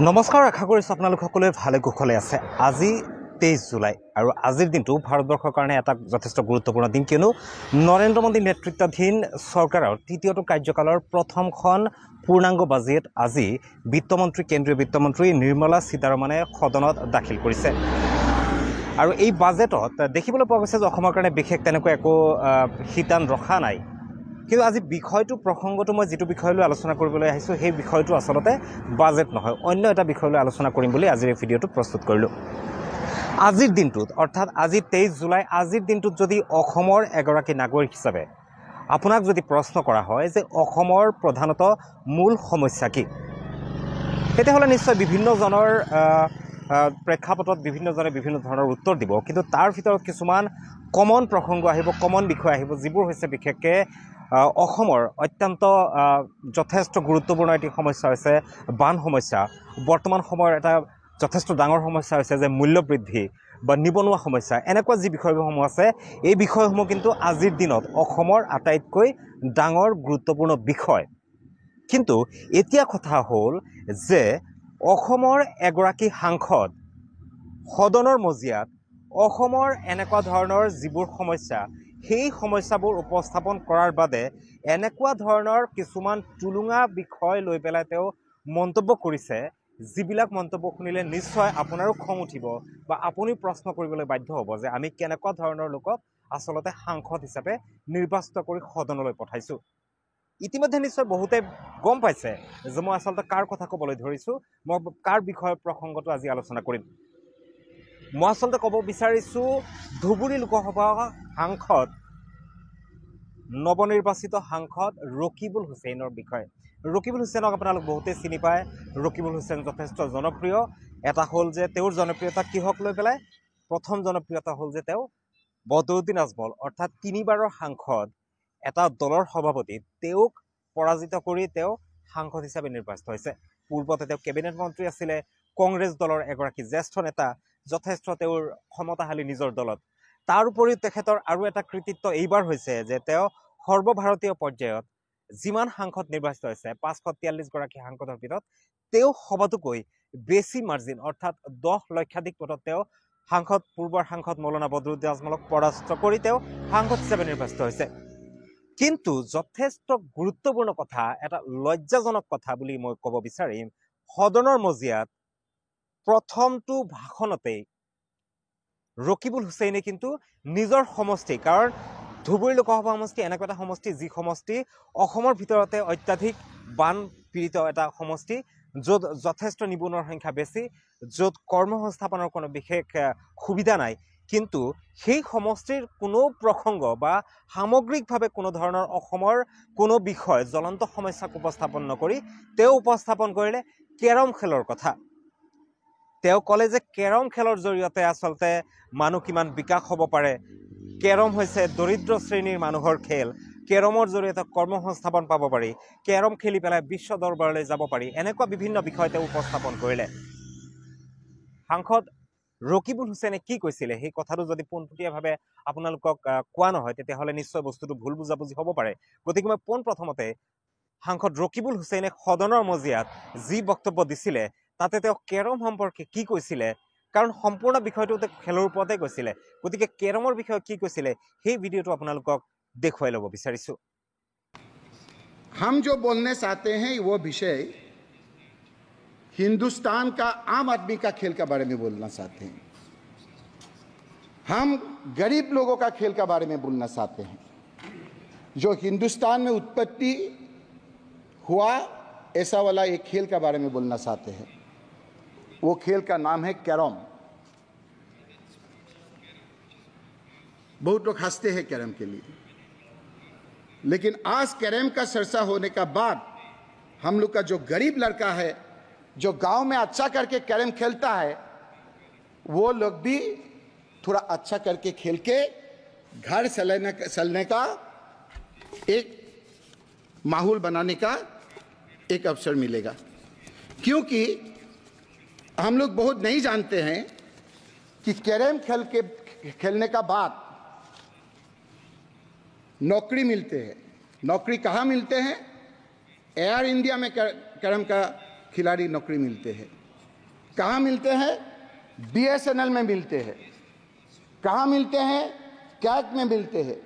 নমস্কাৰ, আশা কৰিছোঁ আপোনালোক সকলোৱে ভালে কুশলে আছে। আজি 23 জুলাই আৰু আজিৰ দিনটো ভাৰতবৰ্ষৰ কাৰণে এটা যথেষ্ট গুৰুত্বপূৰ্ণ দিন, কিয়নো নৰেন্দ্ৰ মোদী নেতৃত্বাধীন চৰকাৰৰ তৃতীয়টো কাৰ্যকালৰ প্ৰথমখন পূৰ্ণাংগ বাজেট আজি বিত্তমন্ত্ৰী কেন্দ্ৰীয় বিত্তমন্ত্ৰী নিৰ্মলা সীতাৰমণে সদনত দাখিল কৰিছে। আৰু এই বাজেটত দেখিবলৈ পোৱা গৈছে যে অসমৰ কাৰণে বিশেষ তেনেকৈ একো শিতান ৰখা নাই। কিন্তু আজি বিষয়টো প্ৰসংগটো মই যিটো বিষয় লৈ আলোচনা কৰিবলৈ আহিছোঁ সেই বিষয়টো আচলতে বাজেট নহয়, অন্য এটা বিষয় লৈ আলোচনা কৰিম বুলি আজিৰ এই ভিডিঅ'টো প্ৰস্তুত কৰিলোঁ। আজিৰ দিনটোত অৰ্থাৎ আজি 23 জুলাই আজিৰ দিনটোত যদি অসমৰ এগৰাকী নাগৰিক হিচাপে আপোনাক যদি প্ৰশ্ন কৰা হয় যে অসমৰ প্ৰধানত মূল সমস্যা কি, তেতিয়াহ'লে নিশ্চয় বিভিন্নজনৰ প্ৰেক্ষাপটত বিভিন্নজনে বিভিন্ন ধৰণৰ উত্তৰ দিব। কিন্তু তাৰ ভিতৰত কিছুমান কমন প্ৰসংগ আহিব, কমন বিষয় আহিব, যিবোৰ হৈছে বিশেষকৈ অসমৰ অত্যন্ত যথেষ্ট গুৰুত্বপূৰ্ণ এটি সমস্যা হৈছে বান সমস্যা। বৰ্তমান সময়ৰ এটা যথেষ্ট ডাঙৰ সমস্যা হৈছে যে মূল্য বৃদ্ধি বা নিবনুৱা সমস্যা। এনেকুৱা যি বিষয়সমূহ আছে এই বিষয়সমূহ কিন্তু আজিৰ দিনত অসমৰ আটাইতকৈ ডাঙৰ গুৰুত্বপূৰ্ণ বিষয়। কিন্তু এতিয়া কথা হ'ল যে অসমৰ এগৰাকী সাংসদ সদনৰ মজিয়াত অসমৰ এনেকুৱা ধৰণৰ যিবোৰ সমস্যা সেই সমস্যাবোৰ উপস্থাপন কৰাৰ বাদে এনেকুৱা ধৰণৰ কিছুমান টুলুঙা বিষয় লৈ পেলাই তেওঁ মন্তব্য কৰিছে, যিবিলাক মন্তব্য শুনিলে নিশ্চয় আপোনাৰো খং উঠিব বা আপুনি প্ৰশ্ন কৰিবলৈ বাধ্য হ'ব যে আমি কেনেকুৱা ধৰণৰ লোকক আচলতে সাংসদ হিচাপে নিৰ্বাচিত কৰি সদনলৈ পঠাইছোঁ। ইতিমধ্যে নিশ্চয় বহুতে গম পাইছে যে মই আচলতে কাৰ কথা ক'বলৈ ধৰিছোঁ, মই কাৰ বিষয়ৰ প্ৰসংগটো আজি আলোচনা কৰিম। মই আচলতে ক'ব বিচাৰিছোঁ ধুবুৰী লোকসভা সাংসদ নৱনিৰ্বাচিত সাংসদ ৰকিবুল হুছেইনৰ বিষয়ে। ৰকিবুল হুছেইনক আপোনালোক বহুতেই চিনি পায়। ৰকিবুল হুছেইন যথেষ্ট জনপ্ৰিয়। এটা হ'ল যে তেওঁৰ জনপ্ৰিয়তা কিহক লৈ পেলাই, প্ৰথম জনপ্ৰিয়তা হ'ল যে তেওঁ বদৰুদ্দিন আজমল অৰ্থাৎ 3বাৰৰ সাংসদ এটা দলৰ সভাপতি, তেওঁক পৰাজিত কৰি তেওঁ সাংসদ হিচাপে নিৰ্বাচিত হৈছে। পূৰ্বতে তেওঁ কেবিনেট মন্ত্ৰী আছিলে, কংগ্ৰেছ দলৰ এগৰাকী জ্যেষ্ঠ নেতা, যথেষ্ট তেওঁৰ ক্ষমতাশালী নিজৰ দলত। তাৰ উপৰিও তেখেতৰ আৰু এটা কৃতিত্ব এইবাৰ হৈছে যে তেওঁ সৰ্বভাৰতীয় পৰ্যায়ত যিমান সাংসদ নিৰ্বাচিত হৈছে 543গৰাকী সাংসদৰ ভিতৰত তেওঁ সবাতোকৈ বেছি মাৰ্জিন অৰ্থাৎ 10 লক্ষাধিক ভোটত তেওঁ পূৰ্বৰ সাংসদ মৌলানা বদৰুদ্দিন আজমলক পৰাস্ত কৰি তেওঁ সাংসদ হিচাপে নিৰ্বাচিত হৈছে। কিন্তু যথেষ্ট গুৰুত্বপূৰ্ণ কথা, এটা লজ্জাজনক কথা বুলি মই ক'ব বিচাৰিম, সদনৰ মজিয়াত প্ৰথমটো ভাষণতেই ৰকিবুল হুছেইনে কিন্তু নিজৰ সমষ্টি, কাৰণ ধুবুৰী লোকসভা সমষ্টি এনেকুৱা এটা সমষ্টি যি সমষ্টি অসমৰ ভিতৰতে অত্যাধিক বান পীড়িত এটা সমষ্টি, য'ত যথেষ্ট নিবনুৱাৰ সংখ্যা বেছি, য'ত কৰ্মসংস্থাপনৰ কোনো বিশেষ সুবিধা নাই। কিন্তু সেই সমষ্টিৰ কোনো প্ৰসংগ বা সামগ্ৰিকভাৱে কোনো ধৰণৰ অসমৰ কোনো বিষয় জ্বলন্ত সমস্যাক উপস্থাপন নকৰি তেওঁ উপস্থাপন কৰিলে কেৰম খেলৰ কথা। তেওঁ ক'লে যে কেৰম খেলৰ জৰিয়তে আচলতে মানুহ কিমান বিকাশ হ'ব পাৰে, কেৰম হৈছে দৰিদ্ৰ শ্ৰেণীৰ মানুহৰ খেল, কেৰমৰ জৰিয়তে কৰ্মসংস্থাপন পাব পাৰি, কেৰম খেলি পেলাই বিশ্ব দৰবাৰলৈ যাব পাৰি, এনেকুৱা বিভিন্ন বিষয় তেওঁ উপস্থাপন কৰিলে। সাংসদ ৰকিবুল হুছেইনে কি কৈছিলে সেই কথাটো যদি পোনপটীয়াভাৱে আপোনালোকক কোৱা নহয় তেতিয়াহ'লে নিশ্চয় বস্তুটো ভুল বুজাবুজি হ'ব পাৰে। গতিকে মই পোনপ্ৰথমতে সাংসদ ৰকিবুল হুছেইনে সদনৰ মজিয়াত যি বক্তব্য দিছিলে তাতে তেওঁ কেৰম সম্পৰ্কে কি কৈছিলে, কাৰণ সম্পূৰ্ণ বিষয়টো খেলৰ ওপৰতে কৈছিলে, গতিকে কেৰমৰ বিষয়ে কি কৈছিলে সেই ভিডিঅ'টো আপোনালোকক দেখুৱাই ল'ব বিচাৰিছোঁ। हम जो बोलने चाहते हैं वो विषय हिंदुस्तान का आम आदमी का खेल के बारे में बोलना चाहते हैं। हम गरीब लोगों का खेल के बारे में बोलना चाहते हैं, जो हिंदुस्तान में उत्पत्ति हुआ ऐसा वाला एक खेल के बारे में बोलना चाहते हैं। वो खेल का नाम है कैरम। बहुत लोग हंसते हैं कैरम के लिए, लेकिन आज कैरम का चर्चा होने का बाद हम लोग का जो गरीब लड़का है जो गांव में अच्छा करके कैरम खेलता है, वो लोग भी थोड़ा अच्छा करके खेल के घर चलने का एक माहौल बनाने का एक अवसर मिलेगा। क्योंकि हम लोग बहुत नहीं जानते हैं कि कैरम खेलने का बाद नौकरी मिलते हैं। नौकरी कहाँ मिलते हैं? एयर इंडिया में कैरम का खिलाड़ी नौकरी मिलते हैं, कहाँ मिलते हैं? BSNL में मिलते हैं। कहाँ मिलते हैं? कैग में मिलते हैं,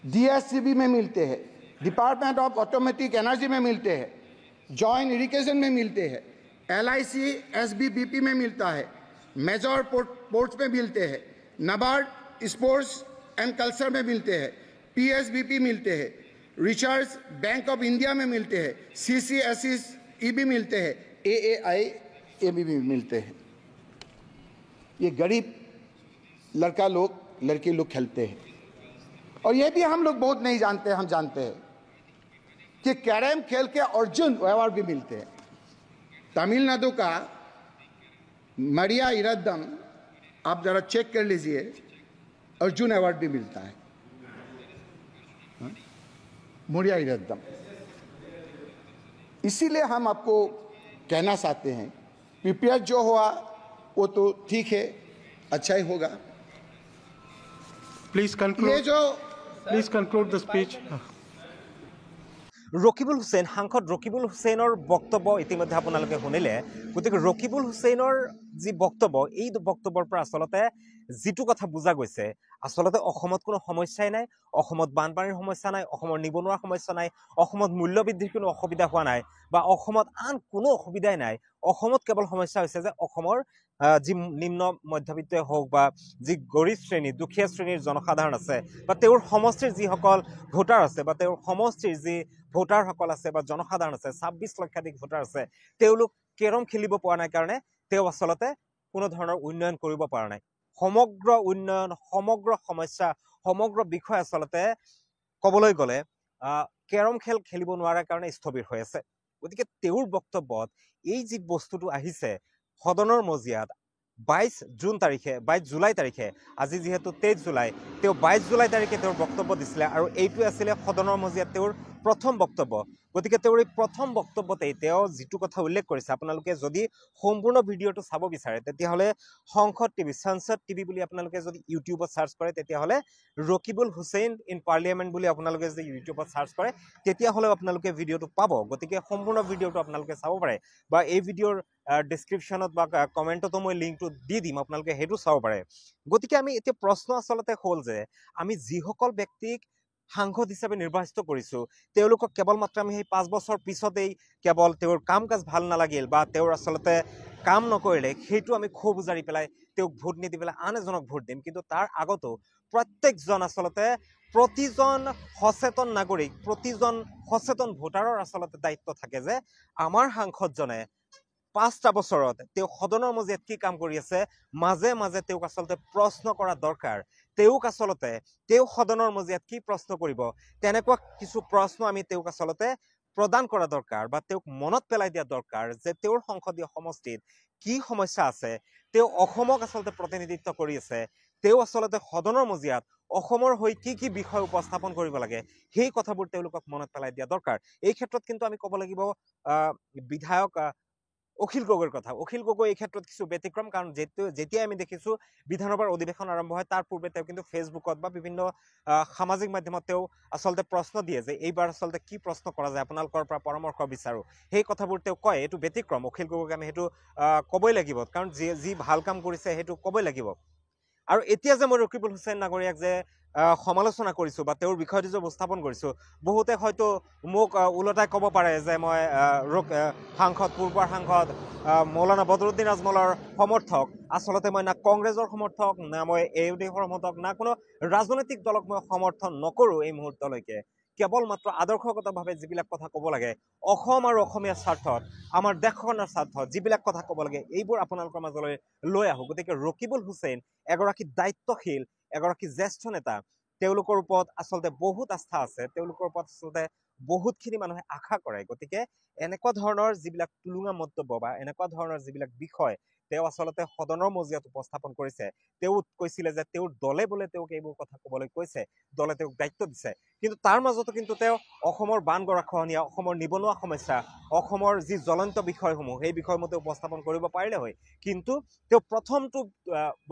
DSCB में मिलते हैं, डिपार्टमेंट ऑफ ऑटोमेटिक एनर्जी में मिलते हैं, जॉइंट इरिगेशन में मिलते हैं, LIC SBBP में मिलता है, मेजर पोर्ट्स में मिलते हैं, नाबार्ड स्पोर्ट्स एंड कल्चर में मिलते हैं, PSBP मिलते हैं, रिसर्च बैंक ऑफ इंडिया में मिलते हैं, CCSE भी मिलते हैं, AAI भी मिलते हैं। ये गरीब लड़का लोग लड़के लोग खेलते हैं। और ये भी हम लोग बहुत नहीं जानते, हम जानते हैं कि कैरम खेल के अर्जुन अवार्ड भी मिलते हैं। तमिलनाडु का मरिया इरद्दम, आप जरा चेक कर लीजिए, अर्जुन अवार्ड भी मिलता है। मरिया इरद्दम। इसीलिए हम आपको कहना चाहते हैं, प्रिपेयर जो हुआ वो तो ठीक है, अच्छा ही होगा। Please conclude. Please conclude the speech. Rakibul Hussain, সাংসদ ৰকিবুল হুছেইনৰ বক্তব্য ইতিমধ্যে আপোনালোকে শুনিলে। গতিকে ৰকিবুল হুছেইনৰ যি বক্তব্য, এই বক্তব্যৰ পৰা আচলতে যিটো কথা বুজা গৈছে, আচলতে অসমত কোনো সমস্যাই নাই, অসমত বানপানীৰ সমস্যা নাই, অসমৰ নিবনুৱাৰ সমস্যা নাই, অসমত মূল্যবৃদ্ধিৰ কোনো অসুবিধা হোৱা নাই, বা অসমত আন কোনো অসুবিধাই নাই। অসমত কেৱল সমস্যা হৈছে যে অসমৰ যি নিম্ন মধ্যবিত্তই হওক বা যি গৰীব শ্ৰেণী, দুখীয়া শ্ৰেণীৰ জনসাধাৰণ আছে, বা তেওঁৰ সমষ্টিৰ যিসকল ভোটাৰ আছে, বা তেওঁৰ সমষ্টিৰ যি ভোটাৰসকল আছে বা জনসাধাৰণ আছে, 26 লক্ষাধিক ভোটাৰ আছে, তেওঁলোক কেৰম খেলিব পৰা নাই কাৰণে তেওঁ আচলতে কোনো ধৰণৰ উন্নয়ন কৰিব পৰা নাই। সমগ্ৰ উন্নয়ন, সমগ্ৰ সমস্যা, সমগ্ৰ বিষয় আচলতে ক'বলৈ গ'লে কেৰম খেল খেলিব নোৱাৰাৰ কাৰণে স্থবিৰ হৈ আছে। গতিকে তেওঁৰ বক্তব্যত এই যি বস্তুটো আহিছে সদনৰ মজিয়াত 22 জুলাই তাৰিখে, আজি যিহেতু 23 জুলাই, তেওঁ 22 জুলাই তাৰিখে তেওঁৰ বক্তব্য দিছিলে, আৰু এইটোৱে আছিলে সদনৰ মজিয়াত তেওঁৰ প্ৰথম বক্তব্য। গতিকে তেওঁৰ এই প্ৰথম বক্তব্যতেই তেওঁ যিটো কথা উল্লেখ কৰিছে, আপোনালোকে যদি সম্পূৰ্ণ ভিডিঅ'টো চাব বিচাৰে তেতিয়াহ'লে সংসদ টিভি, সংসদ টিভি বুলি আপোনালোকে যদি ইউটিউবত চাৰ্চ কৰে, তেতিয়াহ'লে ৰকিবুল হুছেইন ইন পাৰ্লিয়ামেণ্ট বুলি আপোনালোকে যদি ইউটিউবত চাৰ্চ কৰে তেতিয়াহ'লেও আপোনালোকে ভিডিঅ'টো পাব। গতিকে সম্পূৰ্ণ ভিডিঅ'টো আপোনালোকে চাব পাৰে, বা এই ভিডিঅ'ৰ ডিছক্ৰিপশ্যনত বা কমেণ্টতো মই লিংকটো দি দিম, আপোনালোকে সেইটো চাব পাৰে। গতিকে আমি এতিয়া প্ৰশ্ন আচলতে হ'ল যে আমি যিসকল ব্যক্তিক সাংসদ হিচাপে নিৰ্বাচিত কৰিছোঁ, তেওঁলোকক কেৱল মাত্ৰ আমি সেই 5 বছৰ পিছতেই কেৱল তেওঁৰ কাম কাজ ভাল নালাগিল বা তেওঁৰ আচলতে কাম নকৰিলে সেইটো আমি ক্ষোভ উজাৰি পেলাই তেওঁক ভোট নিদি পেলাই আন এজনক ভোট দিম। কিন্তু তাৰ আগতো প্ৰত্যেকজন আচলতে প্ৰতিজন সচেতন নাগৰিক, প্ৰতিজন সচেতন ভোটাৰৰ আচলতে দায়িত্ব থাকে যে আমাৰ সাংসদজনে 5টা বছৰত তেওঁ সদনৰ মজিয়াত কি কাম কৰি আছে, মাজে মাজে তেওঁক আচলতে প্ৰশ্ন কৰা দৰকাৰ। তেওঁক আচলতে তেওঁ সদনৰ মজিয়াত কি প্ৰশ্ন কৰিব, তেনেকুৱা কিছু প্ৰশ্ন আমি তেওঁক আচলতে প্ৰদান কৰা দৰকাৰ, বা তেওঁক মনত পেলাই দিয়া দৰকাৰ যে তেওঁৰ সংসদীয় সমষ্টিত কি সমস্যা আছে, তেওঁ অসমক আচলতে প্ৰতিনিধিত্ব কৰি আছে, তেওঁ আচলতে সদনৰ মজিয়াত অসমৰ হৈ কি কি বিষয় উপস্থাপন কৰিব লাগে, সেই কথাবোৰ তেওঁলোকক মনত পেলাই দিয়া দৰকাৰ। এই ক্ষেত্ৰত কিন্তু আমি ক'ব লাগিব বিধায়ক অখিল গগৈৰ কথা। অখিল গগৈ এই ক্ষেত্ৰত কিছু ব্যতিক্ৰম, কাৰণ যেতিয়াই আমি দেখিছোঁ বিধানসভাৰ অধিৱেশন আৰম্ভ হয় তাৰ পূৰ্বে তেওঁ কিন্তু ফেচবুকত বা বিভিন্ন সামাজিক মাধ্যমত তেওঁ আচলতে প্ৰশ্ন দিয়ে যে এইবাৰ আচলতে কি প্ৰশ্ন কৰা যায়, আপোনালোকৰ পৰা পৰামৰ্শ বিচাৰোঁ, সেই কথাবোৰ তেওঁ কয়। এইটো ব্যতিক্ৰম, অখিল গগৈক আমি সেইটো ক'বই লাগিব, কাৰণ যি ভাল কাম কৰিছে সেইটো ক'বই লাগিব। আৰু এতিয়া যে মই ৰকিবুল হুছেইন নাগৰীয়াক যে সমালোচনা কৰিছোঁ বা তেওঁৰ বিষয়টো যে উপস্থাপন কৰিছোঁ, বহুতে হয়তো মোক ওলোটাই ক'ব পাৰে যে মই সাংসদ, পূৰ্বৰ সাংসদ মৌলানা বদৰুদ্দিন আজমলৰ সমৰ্থক। আচলতে মই না কংগ্ৰেছৰ সমৰ্থক, না মই AUDFৰ সমৰ্থক, না কোনো ৰাজনৈতিক দলক মই সমৰ্থন নকৰোঁ এই মুহূৰ্তলৈকে। কেৱল মাত্ৰ আদৰ্শগতভাৱে যিবিলাক কথা ক'ব লাগে, অসম আৰু অসমীয়াৰ স্বাৰ্থত, আমাৰ দেশখনৰ স্বাৰ্থত যিবিলাক কথা ক'ব লাগে, এইবোৰ আপোনালোকৰ মাজলৈ লৈ আহোঁ। গতিকে ৰকিবুল হুছেইন এগৰাকী দায়িত্বশীল, এগৰাকী জ্যেষ্ঠ নেতা, তেওঁলোকৰ ওপৰত আচলতে বহুত আস্থা আছে, তেওঁলোকৰ ওপৰত আচলতে বহুতখিনি মানুহে আশা কৰে। গতিকে এনেকুৱা ধৰণৰ যিবিলাক টুলুঙা মন্তব্য বা এনেকুৱা ধৰণৰ যিবিলাক বিষয় তেওঁ আচলতে সদনৰ মজিয়াত উপস্থাপন কৰিছে, তেওঁ কৈছিলে যে তেওঁৰ দলে বোলে তেওঁক এইবোৰ কথা ক'বলৈ কৈছে, দলে তেওঁক দায়িত্ব দিছে, কিন্তু তাৰ মাজতো কিন্তু তেওঁ অসমৰ বান গৰাখহনীয়া, অসমৰ নিবনুৱা সমস্যা, অসমৰ যি জ্বলন্ত বিষয়সমূহ সেই বিষয়মতে উপস্থাপন কৰিব পাৰিলে হয়। কিন্তু তেওঁ প্ৰথমটো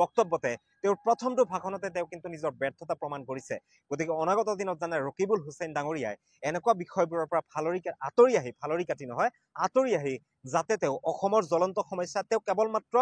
বক্তব্যতে, তেওঁৰ প্ৰথমটো ভাষণতে তেওঁ কিন্তু নিজৰ ব্যৰ্থতা প্ৰমাণ কৰিছে। গতিকে অনাগত দিনত জানে ৰকিবুল হুছেইন ডাঙৰীয়াই এনেকুৱা বিষয়বোৰৰ পৰা ফালৰি কাটি কাটি নহয় আঁতৰি আহি যাতে তেওঁ অসমৰ জ্বলন্ত সমস্যা তেওঁ কেৱল মাত্ৰ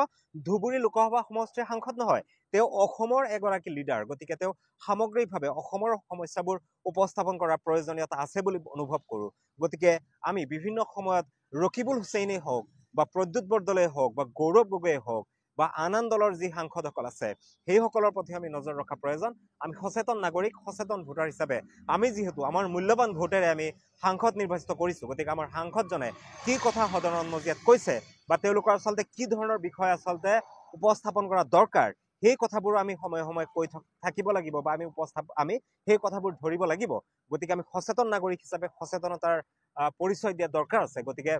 ধুবুৰী লোকসভা সমষ্টিৰ সাংসদ নহয় তেওঁ অসমৰ এগৰাকী লিডাৰ গতিকে তেওঁ সামগ্ৰিকভাৱে অসমৰ সমস্যাবোৰ উপস্থাপন কৰাৰ প্ৰয়োজনীয়তা আছে বুলি অনুভৱ কৰোঁ গতিকে আমি বিভিন্ন সময়ত ৰকিবুল হুছেইনেই হওক বা প্ৰদ্যুৎ বৰদলৈয়ে হওক বা গৌৰৱ গগৈয়ে হওক বা আন আন দলৰ যি সাংসদসকল আছে সেইসকলৰ প্ৰতি আমি নজৰ ৰখা প্ৰয়োজন আমি সচেতন নাগৰিক সচেতন ভোটাৰ হিচাপে আমি যিহেতু আমাৰ মূল্যৱান ভোটেৰে আমি সাংসদ নিৰ্বাচিত কৰিছোঁ গতিকে আমাৰ সাংসদজনে কি কথা সদনৰ মজিয়াত কৈছে বা তেওঁলোকৰ আচলতে কি ধৰণৰ বিষয় আচলতে উপস্থাপন কৰা দৰকাৰ সেই কথাবোৰ আমি সময়ে সময়ে কৈ থাকিব লাগিব বা আমি সেই কথাবোৰ ধৰিব লাগিব গতিকে আমি সচেতন নাগৰিক হিচাপে সচেতনতাৰ পৰিচয় দিয়া দৰকাৰ আছে গতিকে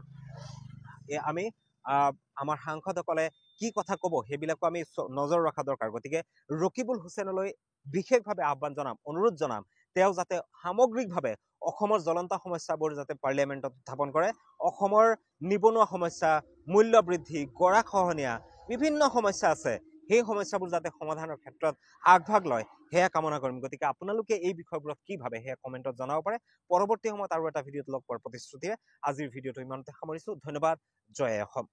আমি আমাৰ সাংসদসকলে কি কথা ক'ব সেইবিলাকো আমি নজৰ ৰখা দৰকাৰ গতিকে ৰকিবুল হুছেইনলৈ বিশেষভাৱে আহ্বান জনাম অনুৰোধ জনাম তেওঁ যাতে সামগ্ৰিকভাৱে অসমৰ জ্বলন্ত সমস্যাবোৰ যাতে পাৰ্লিয়ামেণ্টত উত্থাপন কৰে অসমৰ নিবনুৱা সমস্যা মূল্য বৃদ্ধি গৰাখহনীয়া বিভিন্ন সমস্যা আছে সেই সমস্যাবোৰ যাতে সমাধানৰ ক্ষেত্ৰত আগভাগ লয় সেয়া কামনা কৰিম গতিকে আপোনালোকে এই বিষয়বোৰত কি ভাবে সেয়া কমেণ্টত জনাব পাৰে পৰৱৰ্তী সময়ত আৰু এটা ভিডিঅ'ত লগ পোৱাৰ প্ৰতিশ্ৰুতিৰে আজিৰ ভিডিঅ'টো ইমানতে সামৰিছোঁ ধন্যবাদ জয় অসম